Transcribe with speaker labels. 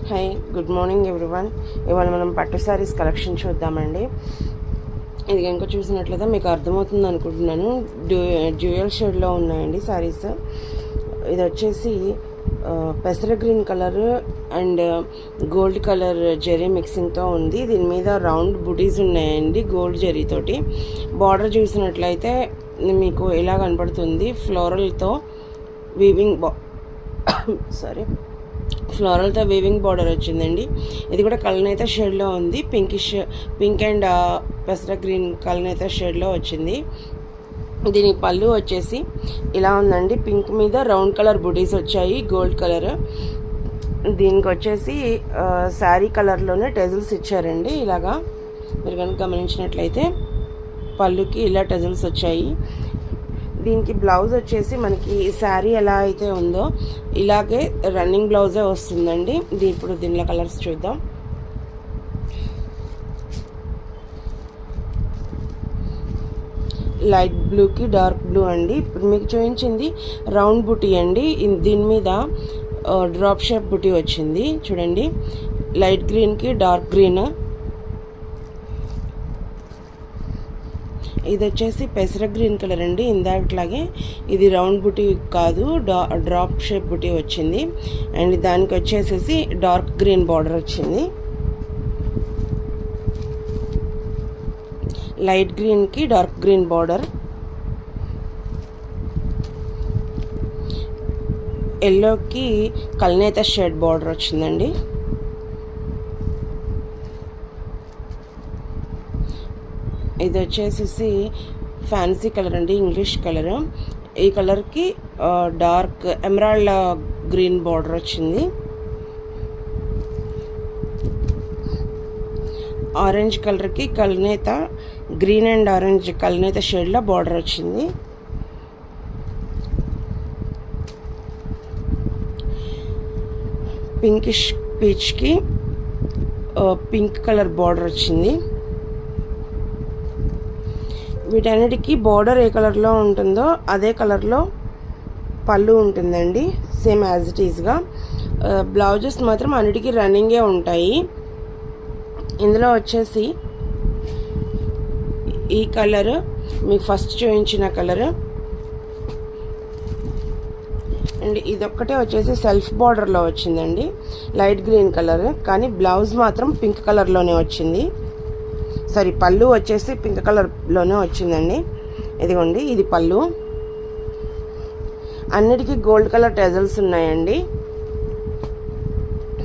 Speaker 1: Hi, good morning everyone. ఇవాళ మనం పట్టు శారీస్ కలెక్షన్ చూద్దామండి. ఇది కనుక చూసినట్లయితే మీకు అర్థమవుతుంది అనుకుంటున్నాను. డ్యూయల్ షేడ్లో ఉన్నాయండి శారీస్. ఇది వచ్చేసి పెసర green colour and gold colour zari మిక్సింగ్తో ఉంది. దీని మీద రౌండ్ బుటీస్ ఉన్నాయండి గోల్డ్ జెరీతోటి. బార్డర్ చూసినట్లయితే మీకు ఇలా కనపడుతుంది, ఫ్లోరల్తో వీవింగ్ ఫ్లోరల్తో వీవింగ్ బార్డర్ వచ్చిందండి. ఇది కూడా కలనేత షేడ్లో ఉంది, పింక్ అండ్ పెసర గ్రీన్ కలనేత షేడ్లో వచ్చింది. దీని పళ్ళు వచ్చేసి ఇలా ఉందండి, పింక్ మీద రౌండ్ కలర్ బుటీస్ వచ్చాయి, గోల్డ్ కలర్. దీనికి వచ్చేసి శారీ కలర్లోనే టెజల్స్ ఇచ్చారండి. ఇలాగా మీరు కనుక గమనించినట్లయితే పళ్ళుకి ఇలా టెజల్స్ వచ్చాయి. దీనికి బ్లౌజ్ వచ్చేసి మనకి శారీ ఎలా అయితే ఉందో ఇలాగే రన్నింగ్ బ్లౌజే వస్తుందండి. ఇప్పుడు దీనిలో కలర్స్ చూద్దాం. లైట్ బ్లూకి డార్క్ బ్లూ అండి. ఇప్పుడు మీకు చూపించింది రౌండ్ బుటీ అండి. దీని మీద డ్రాప్ షేప్ బుటీ వచ్చింది చూడండి. లైట్ గ్రీన్కి డార్క్ గ్రీన్. ఇది వచ్చేసి పెసర గ్రీన్ కలర్ అండి. ఇందాకట్లాగే ఇది రౌండ్ బుటీ కాదు, డ్రాప్ షేప్ బుటీ వచ్చింది. అండ్ దానికి వచ్చేసేసి డార్క్ గ్రీన్ బార్డర్ వచ్చింది. లైట్ గ్రీన్కి డార్క్ గ్రీన్ బార్డర్. ఎల్లోకి కల్నేత షేడ్ బార్డర్ వచ్చిందండి. ఇది వచ్చేసి ఫ్యాన్సీ కలర్ అండి, ఇంగ్లీష్ కలర్. ఈ కలర్కి డార్క్ ఎమరాల్డ్ గ్రీన్ బార్డర్ వచ్చింది. ఆరెంజ్ కలర్కి కల్నేత గ్రీన్ అండ్ ఆరెంజ్ కల్నేత షేడ్లో బార్డర్ వచ్చింది. పింకిష్ పీచ్కి పింక్ కలర్ బార్డర్ వచ్చింది. వీటన్నిటికీ బార్డర్ ఏ కలర్లో ఉంటుందో అదే కలర్లో పళ్ళు ఉంటుందండి, సేమ్ యాజ్ ఇట్ ఈస్గా. బ్లౌజెస్ మాత్రం అన్నిటికీ రన్నింగే ఉంటాయి. ఇందులో వచ్చేసి ఈ కలర్ మీకు ఫస్ట్ చూపించిన కలర్ అండ్ ఇదొక్కటే వచ్చేసి సెల్ఫ్ బార్డర్లో వచ్చిందండి, లైట్ గ్రీన్ కలర్. కానీ బ్లౌజ్ మాత్రం పింక్ కలర్లోనే వచ్చింది. పళ్ళు వచ్చేసి పింక్ కలర్లోనే వచ్చిందండి. ఇదిగోండి, ఇది పళ్ళు. అన్నిటికీ గోల్డ్ కలర్ టెజల్స్ ఉన్నాయండి.